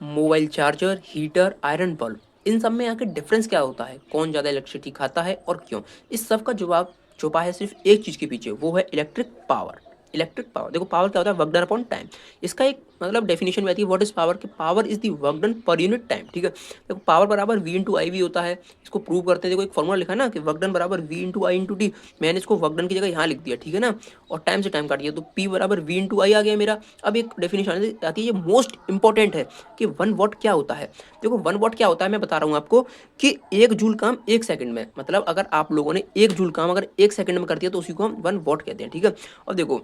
Mobile charger, heater, iron bulb, इन सब में आके डिफरेंस क्या होता है, कौन ज़्यादा इलेक्ट्रिसिटी खाता है और क्यों? इस सब का जवाब छुपा है सिर्फ एक चीज़ के पीछे, वो है इलेक्ट्रिक पावर। इलेक्ट्रिक पावर, देखो पावर क्या होता है, वर्क डन अपॉन टाइम। इसका एक मतलब डेफिनेशन में आती है व्हाट इज पावर, कि power is the work done per unit time. ठीक है, देखो पावर बराबर वी इंटू आई भी होता है। इसको प्रूव करते हैं, देखो एक फॉर्मूला लिखा है ना कि वर्क डन बराबर V into I into T. मैंने इसको वर्क डन की जगह यहाँ लिख दिया, ठीक है ना, और टाइम से टाइम काट दिया, तो पी बराबर वी इंटू आई आ गया मेरा। अब एक डेफिनेशन आती है, ये मोस्ट इंपॉर्टेंट है कि वन वॉट क्या होता है। देखो वन वॉट क्या होता है मैं बता रहा हूँ आपको, कि एक जूल काम एक सेकंड में, मतलब अगर आप लोगों ने एक जूल काम अगर एक सेकंड में कर दिया तो उसी को हम वन वॉट कहते हैं। ठीक है, और देखो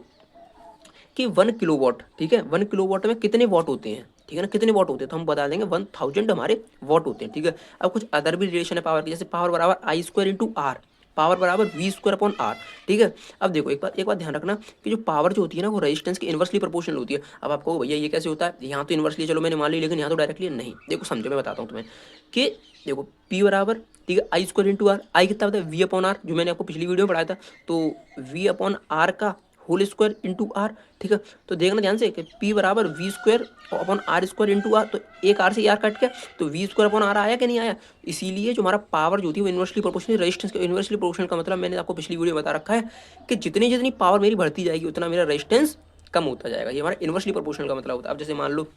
कि 1 किलोवाट, ठीक है, 1 किलोवाट में कितने वॉट होते हैं, ठीक है ना, कितने वॉट होते हैं तो हम बता देंगे 1000 हमारे वॉट होते हैं। ठीक है, अब कुछ अदर भी रिलेशन है पावर की, जैसे पावर बराबर I square into are, power बराबर वी स्क्वायर अपॉन आर। ठीक है, अब देखो एक बात ध्यान रखना कि जो पावर जो होती है ना वो रेजिस्टेंस के इनवर्सली प्रोपोर्शनल होती है। अब आपको भैया ये कैसे होता है, यहाँ तो इनवर्सली चलो मैंने मान ली, लेकिन यहाँ तो डायरेक्टली नहीं। देखो समझो, मैं बताता हूँ तुम्हें कि देखो पी बराबर, ठीक है, आई स्क्वायर इंटू आर, आई कितना होता है वी अपॉन आर, जो मैंने आपको पिछली वीडियो में पढ़ाया था, तो वी अपॉन आर का होल स्क्वायर इंटू आर। ठीक है, तो देखना ध्यान से कि P बराबर V square upon R square into R, तो एक आर से आर कट गया, तो वी स्क्वायर अपॉन आर आया कि नहीं आया। इसीलिए जो हमारा पावर जो होती है वो इन्वर्सली प्रोपोर्शनल रेजिस्टेंस के इन्वर्सली प्रोपोर्शनल का मतलब मैंने आपको पिछली वीडियो में बता रखा है कि जितनी जितनी पावर मेरी बढ़ती जाएगी उतना मेरा रेजिस्टेंस कम होता जाएगा। ये हमारा इन्वर्सली प्रोपोर्शनल का मतलब होता है। अब जैसे मान लो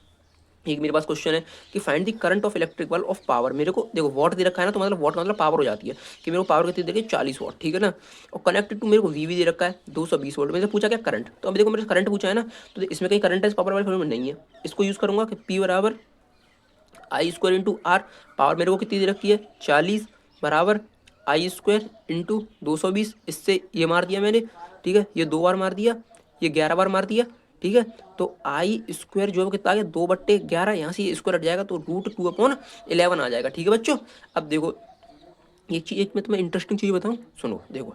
एक मेरे पास क्वेश्चन है कि find the current of electric bulb of power, मेरे को देखो वॉट दे रखा है ना, तो मतलब वॉट का मतलब पावर हो जाती है कि मेरे को पावर कितनी देखिए 40 वॉट, ठीक है ना, और कनेक्टेड टू मेरे को वी भी दे रखा है 220 वोल्ट। मैंने पूछा क्या करंट, तो अब देखो मेरे से करंट पूछा है ना, तो इसमें कहीं करंट है इस पावर वाले फॉर्मूले में नहीं है। इसको यूज़ करूंगा कि पी बराबर I square into are, power मेरे को कितनी दे रखी है 40 बराबर आई स्क्वायर इंटू 220, इससे ये मार दिया मैंने, ठीक है, ये 2 बार मार दिया, ये 11 बार मार दिया। ठीक है, तो आई स्क्वायर जो है कितना आ गया 2/11, यहाँ से ये स्क्वायर हट जाएगा तो √2/11 आ जाएगा। ठीक है बच्चों, अब देखो एक चीज़, एक मैं तुम्हें इंटरेस्टिंग चीज़ बताऊँ, सुनो देखो,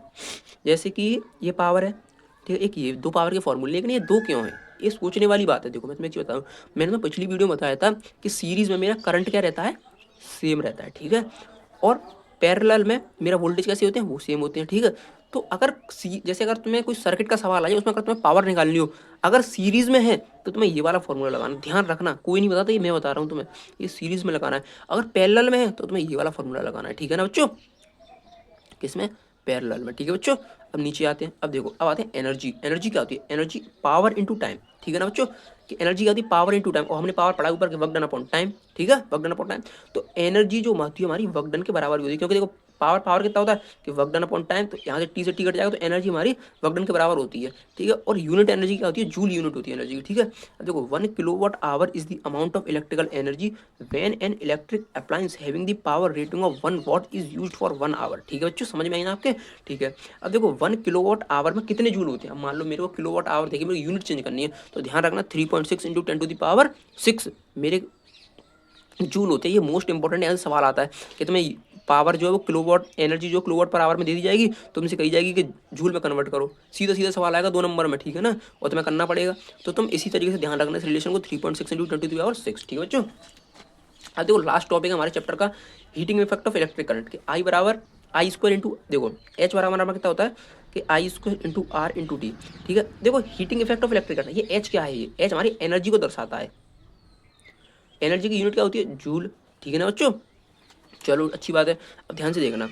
जैसे कि ये पावर है, ठीक है, एक ये दो पावर के फॉर्मूले, लेकिन ये दो क्यों है, ये सोचने वाली बात है। देखो मैं तुम्हें एक चीज़ बताऊँ, मैंने तो पिछली वीडियो में बताया था कि सीरीज में मेरा करंट क्या रहता है, सेम रहता है। ठीक है, और पैरेलल में मेरा वोल्टेज कैसे होते हैं, वो सेम होते हैं। ठीक है, तो अगर जैसे अगर तुम्हें कोई सर्किट का सवाल आए उसमें अगर तुम्हें पावर निकालनी हो, अगर सीरीज में है तो तुम्हें ये वाला फॉर्मूला लगाना, ध्यान रखना, कोई नहीं बताता, ये मैं बता रहा हूँ तुम्हें, ये सीरीज में लगाना है। अगर पैरेलल में है तो तुम्हें ये वाला फॉर्मूला लगाना है। ठीक है ना बच्चों, किसमें, पैरेलल में। ठीक है बच्चों, अब नीचे आते हैं, अब देखो अब आते हैं एनर्जी। एनर्जी क्या होती है, एनर्जी पावर इनटू टाइम। ठीक है ना बच्चों, कि एनर्जी क्या होती है, पावर इनटू टाइम, और हमने पावर पढ़ा ऊपर के वर्क डन अपॉन टाइम। ठीक है, वर्क डन अपॉन टाइम, तो एनर्जी जो होती है हमारी वर्क डन के बराबर भी होती है, क्योंकि देखो पावर पावर कितना होता है कि वर्क डन अपॉन टाइम, तो यहाँ से टी से टी कट जाएगा तो एनर्जी हमारी वर्क डन के बराबर होती है। ठीक है, और यूनिट एनर्जी क्या होती है, जूल यूनिट होती है एनर्जी की। ठीक है, अब देखो 1 kilowatt hour is the amount of electrical energy when an electric appliance having the power rating of 1 watt is used for 1 hour. ठीक है बच्चों, समझ में आई ना आपके। ठीक है, अब देखो 1 किलोवाट आवर में कितने जूल होते हैं, अब मान लो मेरे को किलोवाट आवर देखिए मेरे यूनिट चेंज करनी है, तो ध्यान रखना 3.6 इंटू 10⁶ मेरे जूल होते हैं। ये मोस्ट इंपॉर्टेंट यहाँ से सवाल आता है कि तुम्हें पावर जो है वो किलोवाट, एनर्जी जो किलोवाट पर आवर में दे दी जाएगी, तुमसे कही जाएगी कि जूल में कन्वर्ट करो, सीधा सीधा सवाल आएगा 2 नंबर में। ठीक है ना, और तुम्हें करना पड़ेगा, तो तुम इसी तरीके से ध्यान रखना इस रिलेशन को, 3.6 इंटू 10⁶। ठीक है बच्चों, अब देखो लास्ट टॉपिक है हमारे चैप्टर का, heating effect of electric current के, आई बराबर आई स्क्वायर इंटू, देखो एच बराबर हमारा कितना होता है कि I square into R into T. ठीक है, देखो heating effect of electric current, ये एच क्या है, ये एच हमारी एनर्जी को दर्शाता है। एनर्जी की यूनिट क्या होती है, जूल। ठीक है ना बच्चों, चलो अच्छी बात है। अब ध्यान से देखना,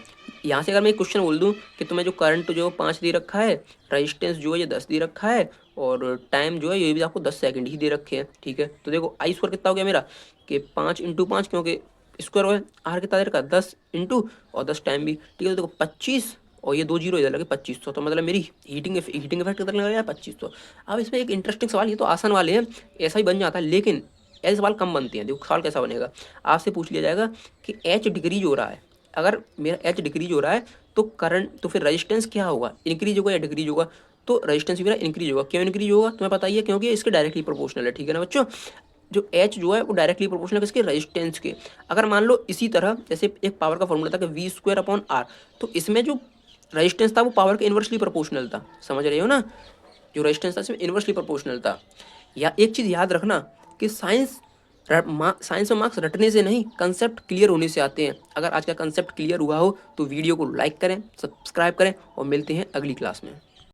यहाँ से अगर मैं एक क्वेश्चन बोल दूँ कि तुम्हें जो करंट जो 5 दे रखा है, रेजिस्टेंस जो है ये 10 दे रखा है, और टाइम जो है ये भी आपको 10 सेकंड ही दे रखे हैं। ठीक है, तो देखो आई स्क्वायर कितना हो गया मेरा कि 5 × 5, क्योंकि स्क्वायर है, आर कितना दे रखा 10 इंटू और 10 टाइम भी। ठीक है, तो देखो 25, और ये 2 जीरो इधर लगे 2500, तो मतलब मेरी हीटिंग इफेक्ट कितना लगा 2500। अब इसमें एक इंटरेस्टिंग सवाल, ये तो आसान वाले हैं, ऐसा ही बन जाता है, लेकिन ऐसे सवाल कम बनते हैं। देखो सवाल कैसा बनेगा, आपसे पूछ लिया जाएगा कि एच डिक्रीज हो रहा है, अगर मेरा एच डिक्रीज हो रहा है तो करंट, तो फिर रेजिस्टेंस क्या होगा, इंक्रीज होगा या डिक्रीज होगा, तो रेजिस्टेंस भी मेरा इंक्रीज होगा। क्यों इंक्रीज होगा तुम्हें पता ही है, क्योंकि इसके डायरेक्टली प्रोपोर्शनल है। ठीक है ना बच्चों, जो एच जो है वो डायरेक्टली प्रोपोर्शनल है किसके, रेजिस्टेंस के। अगर मान लो इसी तरह जैसे एक पावर का फॉर्मूला था कि वी स्क्वायर अपॉन आर, तो इसमें जो रेजिस्टेंस था वो पावर के इन्वर्सली प्रोपोर्शनल था, समझ रहे हो ना, जो रेजिस्टेंस था इसमें इन्वर्सली प्रोपोर्शनल था। या एक चीज़ याद रखना कि साइंस में मार्क्स रटने से नहीं, कंसेप्ट क्लियर होने से आते हैं। अगर आज का कंसेप्ट क्लियर हुआ हो तो वीडियो को लाइक करें, सब्सक्राइब करें, और मिलते हैं अगली क्लास में।